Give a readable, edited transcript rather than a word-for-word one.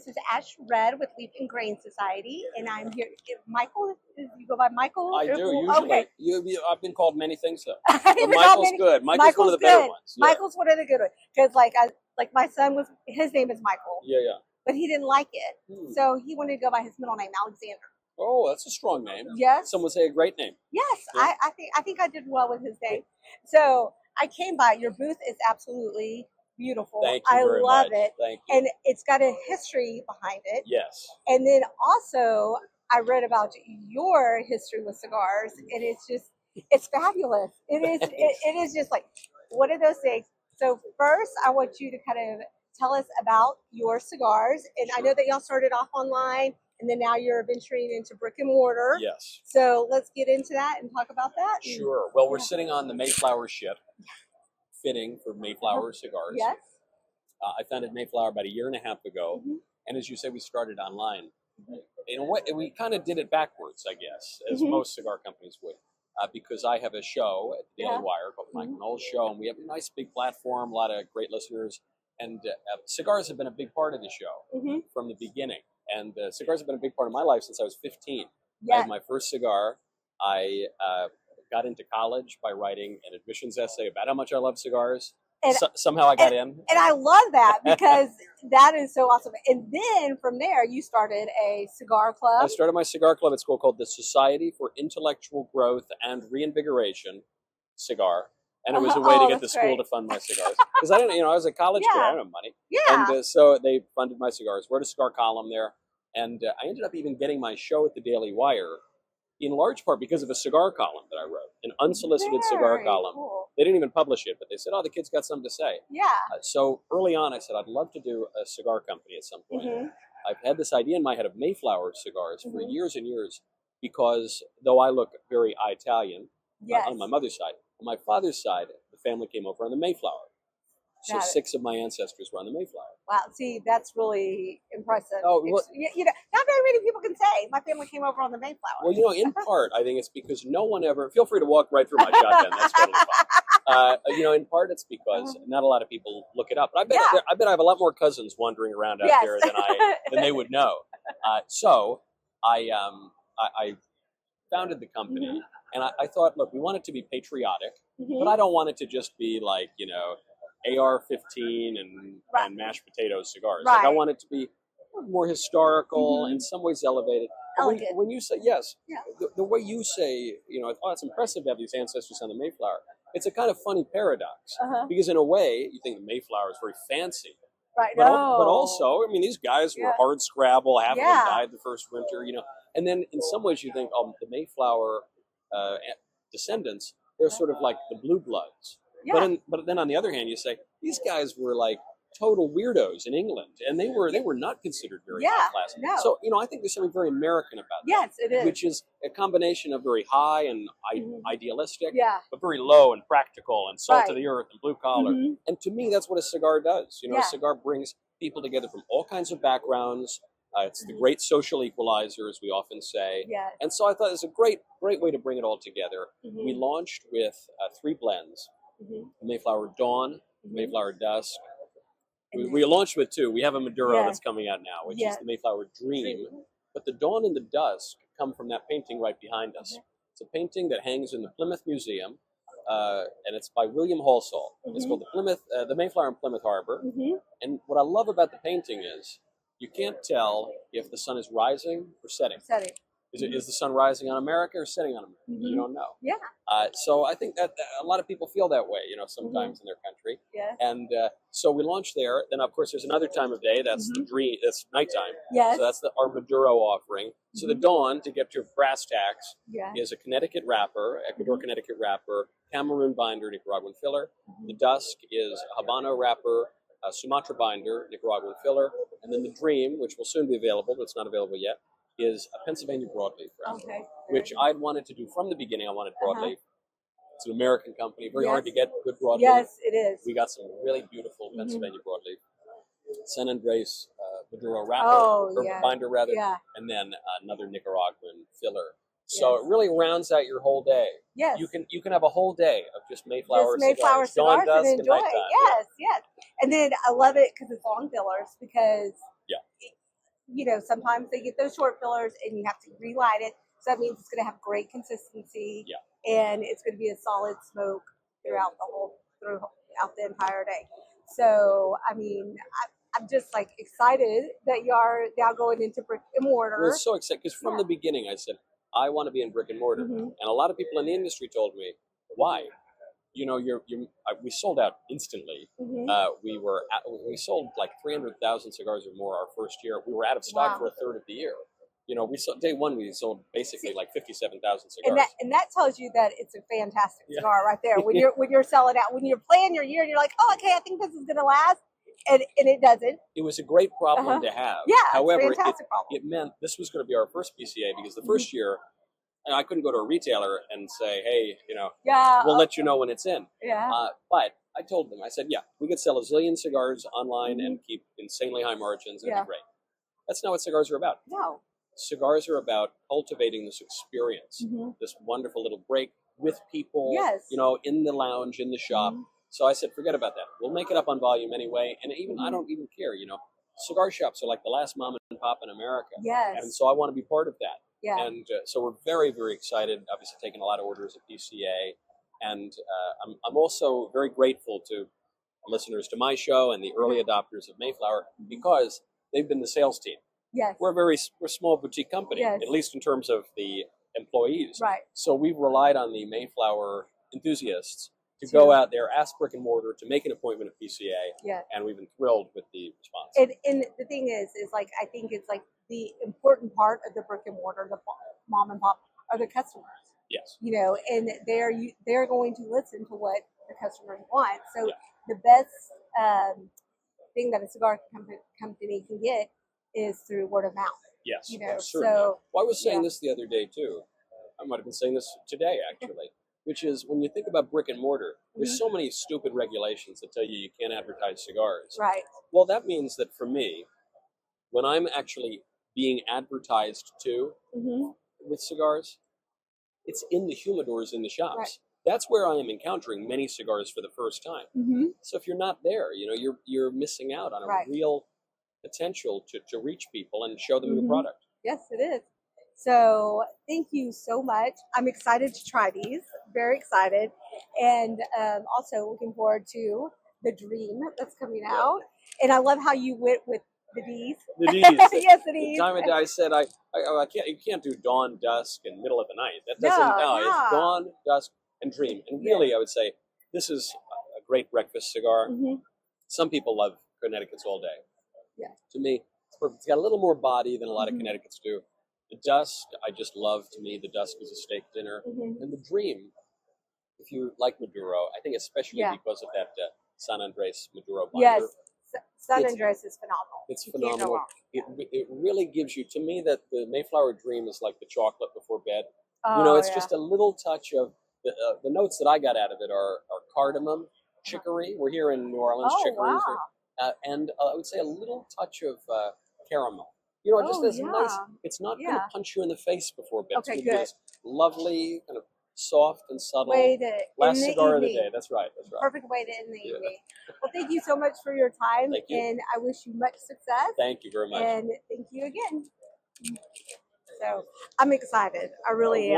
This is Ash Red with Leaf and Grain Society, and I'm here. Michael, you go by Michael? I do usually. Okay. I've been called many things though. But But Michael's good. Michael's one of the better ones. Yeah. Michael's one of the good ones because, like my son his name is Michael. Yeah. But he didn't like it, so he wanted to go by his middle name, Alexander. Oh, that's a strong name. Yes. Some would say a great name. Yes, Yeah. I think I did well with his name. So I came by. Your booth is absolutely beautiful. Thank you very love much. it. Thank you. And it's got a history behind it. Yes. And then also I read about your history with cigars, and it's fabulous. It is it is just like one of those things. So first I want you to kind of tell us about your cigars. And I know that y'all started off online and then now you're venturing into brick and mortar. Yes. So let's get into that and talk about that. Sure. Well, we're sitting on the Mayflower ship, fitting for Mayflower Cigars. Yes. I founded Mayflower about 1.5 years ago, Mm-hmm. and as you say, we started online. In a way, we kind of did it backwards, I guess, as Mm-hmm. most cigar companies would, because I have a show at the Daily Wire called the Michael Knowles Show, and we have a nice big platform, a lot of great listeners, and cigars have been a big part of the show from the beginning. And cigars have been a big part of my life since I was 15. I had my first cigar. I got into college by writing an admissions essay about how much I love cigars. And, somehow I got in. And I love that because that is so awesome. And then from there, you started a cigar club. I started my cigar club at school called the Society for Intellectual Growth and Reinvigoration Cigar. And it was a way to get the school to fund my cigars. Because I didn't, I was a college kid, I didn't have money. Yeah. And so they funded my cigars, wrote a cigar column there. And I ended up even getting my show at the Daily Wire in large part because of a cigar column that I wrote, an unsolicited cigar column. Cool. They didn't even publish it, but they said, oh, the kid's got something to say. Yeah. So early on, I said, I'd love to do a cigar company at some point. I've had this idea in my head of Mayflower Cigars for years and years because though I look very Italian on my mother's side, on my father's side, the family came over on the Mayflower. So 6 of my ancestors were on the Mayflower. Wow, see, that's really impressive. Oh, well, not very many people can say my family came over on the Mayflower. Well, in part, I think it's because no one ever. Feel free to walk right through my shotgun. That's totally fine. In part, it's because not a lot of people look it up. But I bet I have a lot more cousins wandering around out there than they would know. So I founded the company, and I thought, look, we want it to be patriotic, but I don't want it to just be like AR-15 and mashed potato cigars. Right. Like I want it to be more historical, in some ways elevated. When you say, the way you say, oh, it's impressive to have these ancestors on the Mayflower, it's a kind of funny paradox. Because in a way, you think the Mayflower is very fancy. Right. But also, these guys were hard scrabble, half of them died the first winter, And then in some ways you think, the Mayflower descendants, they're sort of like the blue bloods. Yeah. But then on the other hand, you say these guys were like total weirdos in England, and they were not considered very high class. No. So I think there's something very American about that. Yes, it is. Which is a combination of very high and idealistic, but very low and practical and salt of the earth and blue collar. And to me, that's what a cigar does. A cigar brings people together from all kinds of backgrounds. It's the great social equalizer, as we often say. Yes. And so I thought it was a great way to bring it all together. We launched with 3 blends. Mayflower Dawn, Mayflower Dusk. We launched with 2. We have a Maduro that's coming out now, which is the Mayflower Dream. But the Dawn and the Dusk come from that painting right behind us. It's a painting that hangs in the Plymouth Museum, and it's by William Halsall. It's called the Mayflower in Plymouth Harbor. And what I love about the painting is you can't tell if the sun is rising or setting. Is the sun rising on America or setting on America? You don't know. Yeah. So I think that a lot of people feel that way, sometimes in their country. Yes. And so we launched there. Then, of course, there's another time of day. That's the dream. That's nighttime. Yes. So that's our Maduro offering. So the Dawn, to get your brass tacks, is a Connecticut wrapper, Ecuador, Connecticut wrapper, Cameroon binder, Nicaraguan filler. The Dusk is a Habano wrapper, a Sumatra binder, Nicaraguan filler. And then the Dream, which will soon be available, but it's not available yet, is a Pennsylvania broadleaf wrapper, which I'd wanted to do from the beginning. I wanted broadleaf. It's an American company, very hard to get good broadleaf. Yes, it is. We got some really beautiful Pennsylvania broadleaf. San Andres Maduro wrapper, binder rather, and then another Nicaraguan filler. So it really rounds out your whole day. Yes. You can have a whole day of just Mayflower cigars, dawn, dusk, and enjoy. nighttime. Yes. And then I love it because it's long fillers because you know, sometimes they get those short fillers and you have to relight it. So that means it's going to have great consistency, and it's going to be a solid smoke throughout the entire day. So, I mean, I'm just like excited that you are now going into brick and mortar. We're so excited because from the beginning I said, I want to be in brick and mortar. And a lot of people in the industry told me, why? You know, we sold out instantly. We sold like 300,000 cigars or more our first year. We were out of stock for a third of the year. You know, day one we sold basically like 57,000 cigars. And that tells you that it's a fantastic cigar right there. When you're selling out, when you're playing your year, and you're like, oh, okay, I think this is gonna last, and it doesn't. It was a great problem to have. Yeah, however, it's a fantastic problem. It meant this was going to be our first PCA because the first year, I couldn't go to a retailer and say, hey, you know, we'll let you know when it's in. But I told them, I said, we could sell a zillion cigars online and keep insanely high margins. It'd be great. That's not what cigars are about. No. Cigars are about cultivating this experience, this wonderful little break with people, you know, in the lounge, in the shop. So I said, forget about that. We'll make it up on volume anyway. And even I don't even care, you know. Cigar shops are like the last mom and pop in America. And so I want to be part of that. And so we're very, very excited, obviously taking a lot of orders at PCA. And I'm also very grateful to listeners to my show and the early adopters of Mayflower because they've been the sales team. We're a small boutique company, at least in terms of the employees. So we've relied on the Mayflower enthusiasts to go out there, ask brick and mortar to make an appointment at PCA, and we've been thrilled with the response. And the thing is like I think it's like the important part of the brick and mortar, the mom and pop, are the customers. You know, and they're going to listen to what the customers want. So the best thing that a cigar company can get is through word of mouth. You know, so well, I was saying this the other day too. I might have been saying this today actually, which is when you think about brick and mortar, there's so many stupid regulations that tell you can't advertise cigars. Well, that means that for me, when I'm actually being advertised to with cigars, it's in the humidors in the shops. That's where I am encountering many cigars for the first time. So if you're not there, you know, you're missing out on a real potential to reach people and show them your product. Yes, it is. So thank you so much. I'm excited to try these. Very excited. And also looking forward to the Dream that's coming out. And I love how you went with the D's. The D's. Yes, the D's. The time of day I said I can't, you can't do dawn, dusk, and middle of the night. That doesn't it's dawn, dusk, and dream. And really I would say this is a great breakfast cigar. Some people love Connecticut's all day. To me, it's perfect. It's got a little more body than a lot of Connecticut's do. The dusk, I just love. To me, the dusk is a steak dinner. And the Dream, if you like Maduro, I think especially because of that San Andres Maduro binder. San Andres is phenomenal. It's phenomenal. It really gives you, to me, that the Mayflower Dream is like the chocolate before bed. You know, it's just a little touch of, the notes that I got out of it are cardamom, chicory. We're here in New Orleans, chicory. And I would say a little touch of caramel. You know, just this nice, it's not going to punch you in the face before bed. It's going to be this lovely, kind of soft and subtle last cigar of the day. That's right. Perfect way to end the evening. Well, thank you so much for your time. Thank you. And I wish you much success. Thank you very much. And thank you again. So I'm excited. I really am.